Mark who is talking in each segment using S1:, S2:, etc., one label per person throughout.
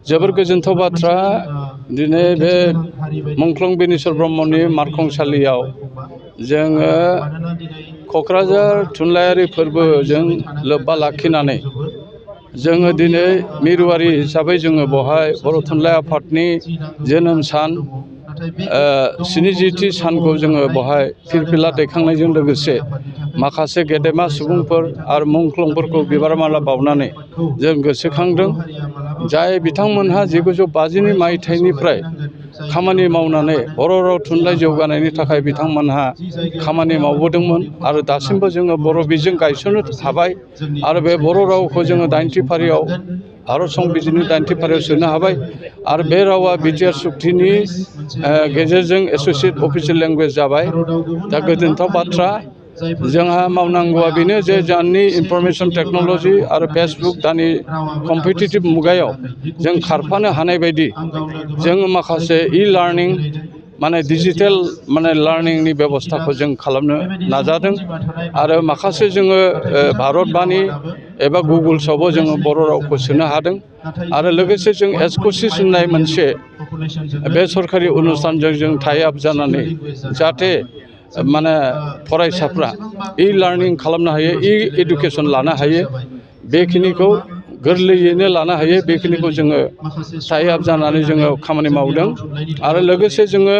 S1: जोबोर गोजोनथाव बाथ्रा दिनै बे मुंख्लं बिनेश्वर ब्रह्मनि मारखंसालियाव जोङो क'क्राझार थुनलाइयारि फोरबोजों लोब्बा लाखिनानै जोङो दिनै मिरुआरि हिसाबै जोङो बेवहाय बर' थुनलाइ आफादनि जोनोम सान 70थि सानखौ जोङो बेवहाय फिरफिला दैखांनायजों लोगोसे माखासे गेदेमा सुबुंफोर आरो मुंख्लंफोरखौ बिबार माला बावनानै जों गोसोखांदों जाय बिथांमोनहा 1950 मायथाइनिफ्राय खामानि मावनानै बर' राव थुनलाइ जौगानायनि थाखाय बिथांमोनहा खामानि मावबोदोंमोन आरो दासिमबो जोङो बर' बिजों गायसननो हाबाय आरो बे बर' रावखौ जोङो 9थि फारियाव भारत संबिजिरनि 9थि फारियाव सोनो हाबाय आरो बे रावा बिटिआर सुक्तिनि गेजेरजों एस'सिएट अफिसियेल लेंगुवेज जाबाय दा गोजोनथाव बाथ्रा जोंहा मावनांगौआ बेनो जे जोंनि इनफरमेशन टेक्न'लजि आरो फेसबुक दानि कम्पिटिटिभ मुगायाव जों खारफानो हानाय बायदि जोङो माखासे लार्निं माने डिजिटेल माने लार्निंनि बेबस्थाखौ जों खालामनो नाजादों आरो माखासे जोङो भारतबाणी एबा गुगोल्सआवबो जोङो बर' रावखौ सोनो हादों आरो लोगोसे जों एसक'सिस होननाय मोनसे बे सरकारि अनुस्थानजों जों टाइ आप जानानै जाहाथे माने फरायसाफ्रा लार्निं खालामनो हायो एडुकेसन लानो हायो बेखिनिखौ गोरलैयैनो लानो हायो बेखिनिखौ जोङो टाइ आप जानानै जोङो खामानि मावदों आरो लोगोसे जोङो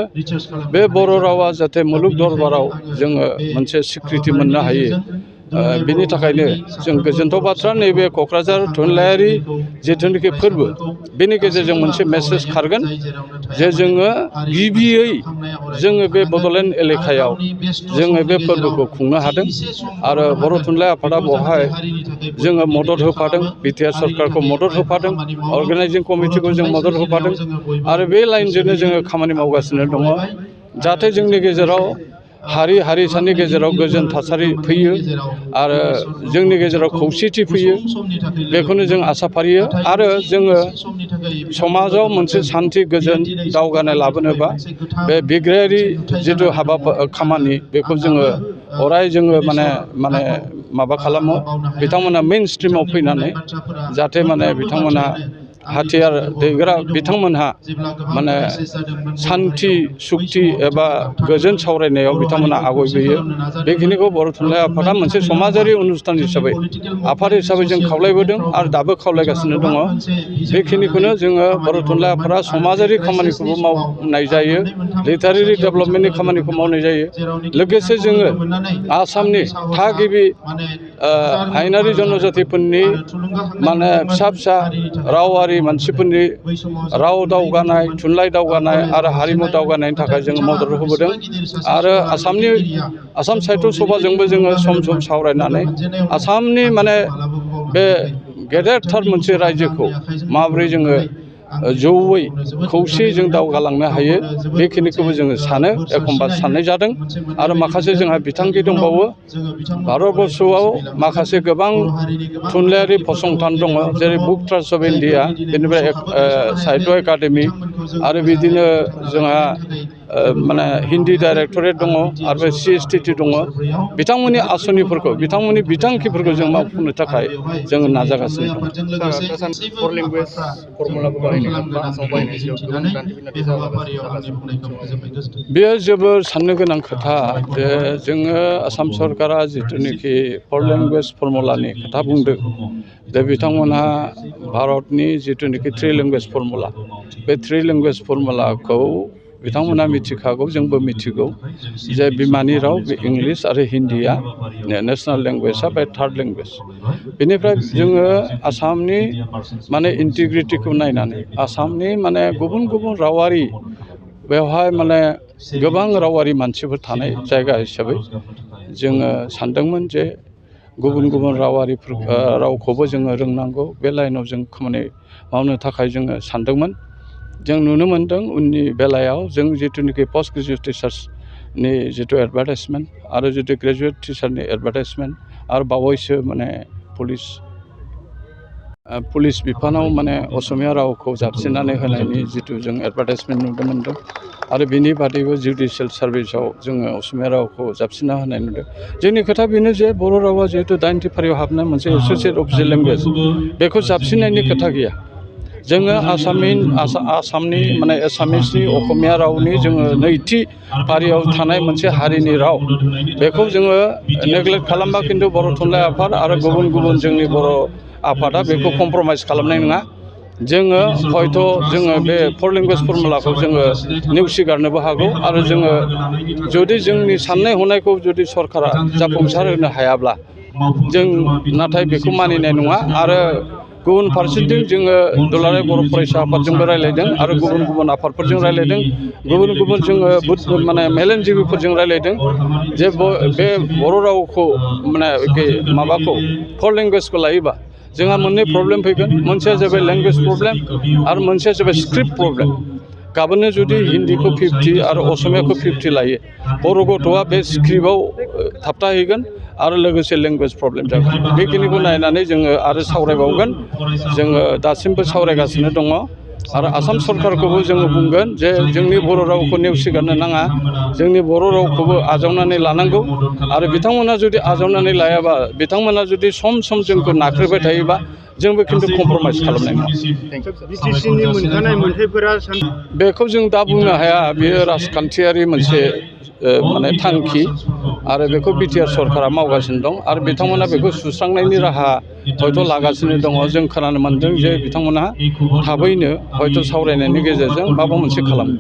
S1: बे बर' रावा जाहाथे मुलुग दरबाराव जोङो मोनसे स्वीकृति मोननो हायो बिनि थाखायनो जों गोजोनथाव बाथ्रा नैबे क'क्राझार थुनलाइयारि जिथुनाखि फोरबो बेनि गेजेरजों मोनसे मेसेज खारगोन जे जोङो गिबियै जोङो बे बड'लेण्ड एलेकायाव जोङो बे फोरबोखौ खुंनो हादों आरो बर' थुनलाइ आफादा बेवहाय जोङो मदद होफादों बिटिआर सरकारखौ मदद होफादों अर्गेनाइजिं कमिटिखौ जों मदद होफादों आरो बे लाइनजोंनो जोङो खामानि मावगासिनो दङ जाहाथे जोंनि गेजेराव हारि हारिसानि गेजेराव गोजोन थासारि फैयो आरो जोंनि गेजेराव खौसेथि फैयो बेखौनो जों आसा फारियो आरो जोङो समाजाव मोनसे सान्थि गोजोन दावगानाय लाबोनोबा बे बिग्रायारि जिथु हाबा खामानि बेखौ जोङो अराय जोङो माने माबा खालामो बिथांमोना मेइन स्ट्रिमाव फैनानै जाहाथे माने बिथांमोना हाथियार दैग्रा बिथांमोनहा माने सान्थि सुक्ति एबा गोजोन सावरायनायाव बिथांमोना आवगायबोयो बेखिनिखौ बर' थुनलाइ आफादा मोनसे समाजारि अनुस्थान हिसाबै आफाद हिसाबै जों खावलायबोदों आरो दाबो खावलायगासिनो दङ बेखिनिखौनो जोङो बर' थुनलाइ आफादा समाजारि खामानिखौबो मावनाय जायो लिटारेरि डेभेलपमेन्टनि खामानिखौ मावनाय जायो लोगोसे जोङो आसामनि थागिबि हायेनारि जनजातिफोरनि माने फिसा फिसा रावारि मानसिफोरनि राव दावगानाय थुनलाइ दावगानाय आरो हारिमु दावगानायनि थाखाय जोङो मदद होबोदों आरो आसाम साहित्य सभाजोंबो जोङो सम सम सावरायनानै आसामनि माने बे गेदेरथार मोनसे रायजोखौ माबोरै जोङो जौयै खौसेयै जों दावगालांनो हायो बेखिनिखौबो जोङो सानो एखनबा साननाय जादों आरो माखासे जोंहा बिथांखि दंबावो भारतबर्षआव माखासे गोबां थुनलाइयारि फसंथान दङ जेरै बुक ट्रास्ट अफ इन्डिया बेनिफ्राय साहित्य एकाडेमि आरो बिदिनो जोंहा माने हिन्दी डाइरेक्टरेट दङ आरो बे CSTT दङ बिथांमोननि आसनिफोरखौ बिथांमोननि बिथांखिफोरखौ जों मावफुंनो थाखाय जोङो नाजागासिनो दं। बेयो जोबोर साननो गोनां खोथा जे जोङो आसाम सरकारा जिथुनिखि फर लेंगुवेज फर्मुलानि खोथा बुंदों जे बिथांमोनहा भारतनि जिथुनिखि 3 लेंगुवेज फर्मुला बे 3 लेंगुवेज फर्मुलाखौ बिथांमोना मिथिखागौ जोंबो मिथिगौ जे बिमानि राव बे इंलिस आरो हिन्दीया नेशनेल लेंगुवेजआ बे 3rd लेंगुवेज बेनिफ्राय जोङो आसामनि माने इंटीग्रिटीखौ नायनानै आसामनि माने गुबुन गुबुन रावारि बेवहाय माने गोबां रावारि मानसिफोर थानाय जायगा हिसाबै जोङो सानदोंमोन जे गुबुन गुबुन रावखौबो जोङो रोंनांगौ बे लाइनाव जों खामानि मावनो थाखाय जोङो सानदोंमोन जों नुनो मोनदों उननि बेलायाव जों जिथुनिखि पोस्ट ग्रेजुएट टिचार्सनि जिथु एडभार्टाइजमेन्ट आरो जिथु ग्रेजुएट टिचारनि एडभार्टाइजमेन्ट आरो बावैसो माने पुलिस पुलिस बिफानाव माने असमिया रावखौ जाबसिननानै होनायनि जिथु जों एडभार्टाइजमेन्ट नुनो मोनदों आरो बिनि बादैबो जुडिशियेल सार्भिसाव जोङो असमिया रावखौ जाबसिनना होनाय नुदों। जोंनि खोथा बेनो जे बर' रावा जिहेतु 90 फारियाव हाबनाय मोनसे एस'सियेट अफिसियेल लेंगुवेज, बेखौ जाबसिननायनि खोथा गैया। जोङो आसामनि माने एसामिसनि असमिया रावनि जोङो नैथि फारियाव थानाय मोनसे हारिनि राव, बेखौ जोङो नेग्लेक्ट खालामबा खिन्थु बर' थुनलाइ आफाद आरो गुबुन जोंनि बर' आफादा बेखौ कमप्रमाइज खालामनाय नङा। जोङो हयथ' जोङो बे 4 लेंगुवेज फर्मुलाखौ जोङो नेवसिगारनोबो हागौ आरो जोङो जुदि जोंनि साननाय हनायखौ जुदि सरकारा जाफुंसार होनो हायाब्ला जों नाथाय बेखौ मानिनाय नङा। आरो गुबुन फारसेथिं जोङो दुलाराय बर' फरायसा आफादजोंबो रायज्लायदों आरो गुबुन आफादफोरजों रायज्लायदों, गुबुन जोङो माने मेलेमजिबिफोरजों रायज्लायदों जे बे बर' रावखौ माने माबाखौ 4 लेंगुवेजखौ लायोबा जोंहा मोननै प्रब्लेम फैगोन। मोनसेया जाबाय लेंगुवेज प्रब्लेम आरो मोनसेया जाबाय स्क्रिप्ट प्रब्लेम। गाबोननो जुदि हिन्दीखौ 50 आरो असमियाखौ 50 लायो, बर' गथ'आ बे स्क्रिप्टआव थाबथाहैगोन आरो लोगोसे लेंगुवेज प्रब्लेम जागोन। बेखिनिखौ नायनानै जोङो आरो सावरायबावगोन। जोङो दासिमबो सावरायगासिनो दङ आरो आसाम सरकारखौबो जोङो बुंगोन जे जोंनि बर' रावखौ नेवसिगारनो नाङा, जोंनि बर' रावखौबो आजावनानै लानांगौ। आरो बिथांमोना जुदि आजावनानै लायाबा, बिथांमोना जुदि सम जोंखौ नाख्रेबाय थायोबा जोंबो खिन्थु कमप्रमाइज खालामनाय नङा।
S2: बिटिसिनि मोनखानाय मोनथायफोरा
S1: बेखौ जों दा बुंनो हाया। बेयो राजखान्थियारि मोनसे माने थांखि आरो बेखौ बिटिआर सरकारा मावगासिनो दं आरो बिथांमोना बेखौ सुस्रांनायनि राहा हयथ' लागासिनो दङ। जों खोनानो मोन्दों जे बिथांमोनहा थाबैनो हयथ' सावरायनायनि गेजेरजों माबा मोनसे खालामो।